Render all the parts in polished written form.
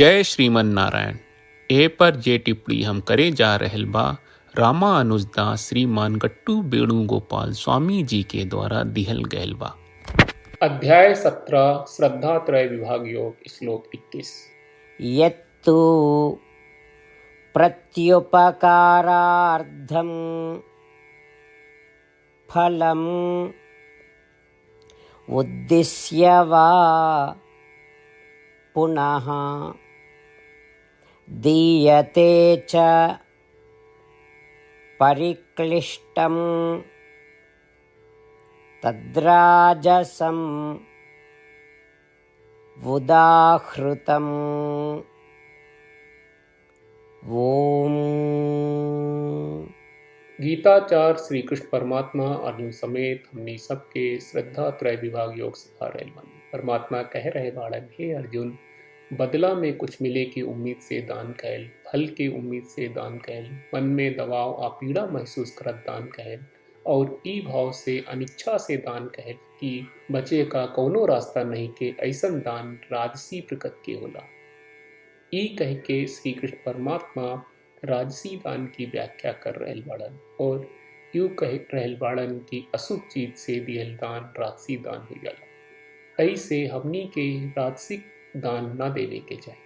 जय श्रीमन नारायण। ए पर जे टिप्पणी हम करे जा रहल बा रामानुजदास श्रीमान गट्टू वेणुगोपाल स्वामी जी के द्वारा दिहल गयल बा। अध्याय 17 श्रद्धा त्रय विभाग योग श्लोक 21। यत्तु प्रत्युपकारार्थं फलम् उद्दिश्य वा पुनः दीयते च परिक्लिष्टं तद्राजसं उदाहृतम्। ओम। गीताचार्य श्री कृष्ण परमात्मा अर्जुन समेत हमनी सबके श्रद्धा त्रय विभाग योग सिखा रहे बानी। परमात्मा कह रहे बाड़न, हे अर्जुन, बदला में कुछ मिले की उम्मीद से दान कैल, फल की उम्मीद से दान कैल, मन में दबाव आ पीड़ा महसूस करत दान कैल, और ई भाव से अनिच्छा से दान कैल कि बचे का कौनो रास्ता नहीं के ऐसन दान राजसी प्रकृति के होला। ई कह के श्री कृष्ण परमात्मा राजसी दान की व्याख्या कर रहल बाड़न और यूँ कह रहल बाड़न कि अशुभ चीज से दियल दान राजसी दान हो जाला। ऐसे हमनी के राजसिक दान ना देवे के चाहिए,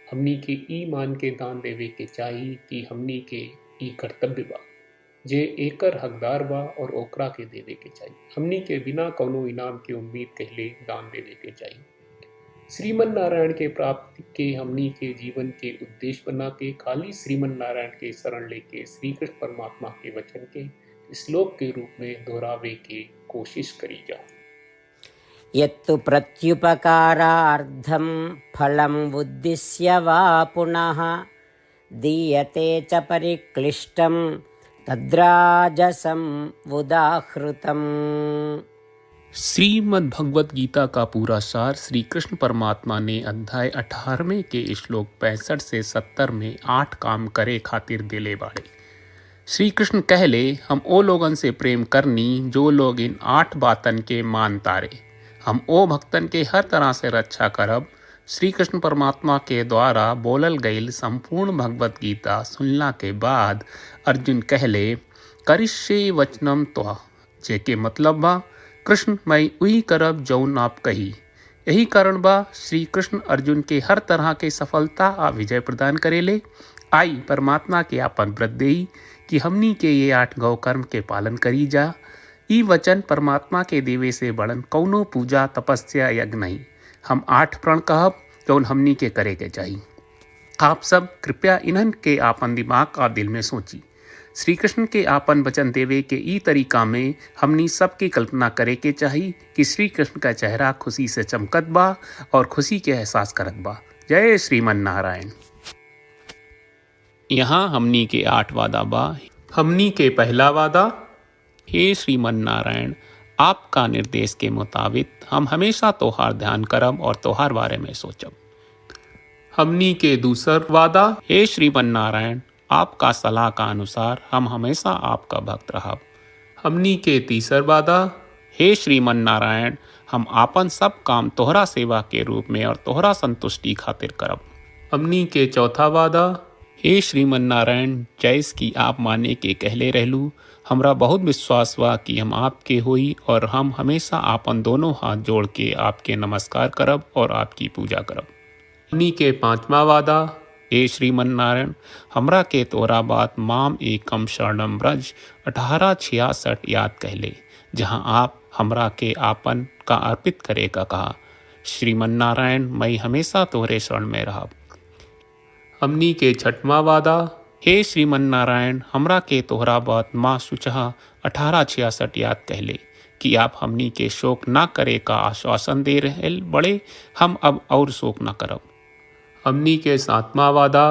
हमनी के ई मान के दान देवे के चाहिए कि हमनी के ई कर्तव्य बा जे एकर हकदार बा और ओकरा के देवे के चाहिए। हमनी के बिना कौनो इनाम के उम्मीद कहले दान देवे के चाहिए। श्रीमन नारायण के प्राप्ति के हमनी के जीवन के उद्देश्य बना के खाली श्रीमन नारायण के शरण लेके श्री कृष्ण परमात्मा के वचन के श्लोक के रूप में दोहरावे के कोशिश करी जा। यत्तु प्रत्युपकारार्थं फलम् उद्दिश्य वा पुनः दीयते च परिक्लिष्टं तद्राजसं उदाहृतम्। श्रीमद् भगवत गीता का पूरा सार श्री कृष्ण परमात्मा ने अध्याय 18वें के श्लोक 65 से 70 में 8 काम करे खातिर दिले बाड़े। श्री कृष्ण कहले, हम ओ लोगन से प्रेम करनी जो लोग इन 8 बातन के मान तारे। हम ओ भक्तन के हर तरह से रक्षा करब। श्री कृष्ण परमात्मा के द्वारा बोलल गईल संपूर्ण भगवत गीता सुनला के बाद अर्जुन कहले, करिष्ये वचनम त्वा, जेके मतलब बा कृष्ण मैं उही करब जौन आप कही। यही कारण बा श्री कृष्ण अर्जुन के हर तरह के सफलता आ विजय प्रदान करेले। आई परमात्मा के आपन व्रत देई कि हमनी के ये 8 गौ कर्म के पालन करी जा। ई वचन परमात्मा के देवे से बड़न कौनो पूजा तपस्या यज्ञ नहीं। हम 8 प्रण कहब जौन हमनी के करे के चाहिए। आप सब कृपया इन्हन के आपन दिमाग और दिल में सोची। श्री कृष्ण के आपन वचन देवे के ई तरीका में हमनी सबकी कल्पना करे के चाहिए कि श्री कृष्ण का चेहरा खुशी से चमकत बा और खुशी के एहसास करत बा। जय श्रीमन नारायण। यहाँ हमनी के 8 वादा बा। हमनी के पहला वादा, हे श्रीमन नारायण, आपका निर्देश के मुताबिक हम हमेशा तोहार ध्यान करब और तोहार बारे में सोचब। हमनी के दूसर वादा, हे श्रीमन नारायण, आपका सलाह का अनुसार हम हमेशा आपका भक्त रहब। हमनी के तीसर वादा, हे श्रीमन नारायण, हम आपन सब काम तोहरा सेवा के रूप में और तोहरा संतुष्टि खातिर करब। हमनी के चौथा वादा, हे श्रीमन नारायण, जैस की आप माने के कहले रहलू, हमरा बहुत विश्वास बा कि हम आपके होई और हम हमेशा आपन दोनों हाथ जोड़ के आपके नमस्कार करब और आपकी पूजा करब। हमनी के पांचवा वादा, हे श्रीमन नारायण, हमरा के तोरा बात माम एकम शरणम ब्रज 1866 याद कहले, जहां आप हमरा के आपन का अर्पित करे का कहा। श्रीमन नारायण, मैं हमेशा तोरे शरण में रहब। हमनी के छठवां वादा, हे श्रीमन नारायण, हमरा के तोहरा बात माँ सुचहा 1866 याद कहले कि आप हमनी के शोक ना करे का आश्वासन दे रहे बड़े, हम अब और शोक ना करब। हमनी के 7वां वादा,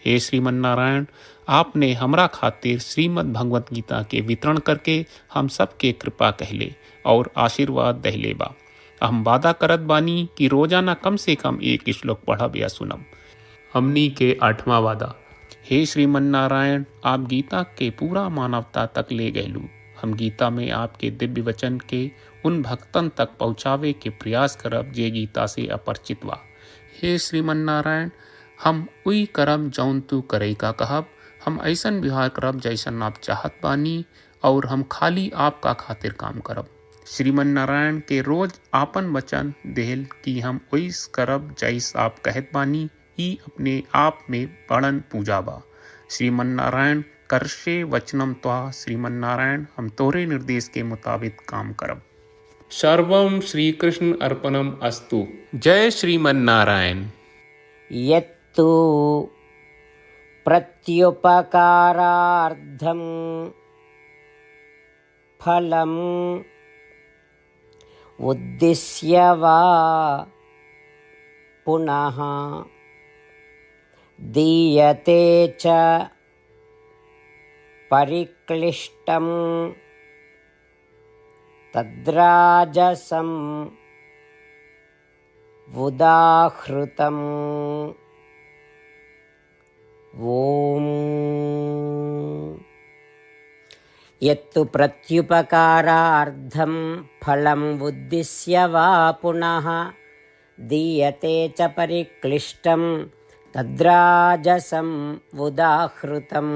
हे श्रीमन नारायण, आपने हमरा खातिर श्रीमद् भगवत गीता के वितरण करके हम सबके कृपा कहले और आशीर्वाद दहले बा। हम वादा करत बानी कि रोजाना कम से कम 1 श्लोक पढ़ब या सुनब। हमनी के 8वां वादा, हे श्रीमन नारायण, आप गीता के पूरा मानवता तक ले गयलू। हम गीता में आपके दिव्य वचन के उन भक्तन तक पहुँचावे के प्रयास करब जे गीता से अपरिचित बा। हे श्रीमन नारायण, हम उई करब जौन तू करेगा कहब, हम ऐसन व्यवहार करब जैसन आप चाहत बानी और हम खाली आपका खातिर काम करब। श्रीमन नारायण के रोज आपन वचन देहल कि हम ओइस करब जैस आप कहत बानी, ई अपने आप में बड़न पूजा बा। श्रीमन नारायण करशे वचनम त्वा, श्रीमन नारायण हम तोरे निर्देश के मुताबिक काम करब। सर्वं श्री कृष्ण अर्पणम अस्तु। जय श्रीमन नारायण। यत्तु प्रत्युपकारार्थं फलम् उद्दिश्य वा पुनः दीयते च परिक्लिष्टं तद्राजसं उदाहृतम्। ओम। यत्तु प्रत्युपकारार्थं फलम् उद्दिश्य वा पुनः दीयते च परिक्लिष्टं तद्राजसं उदाहृतम्।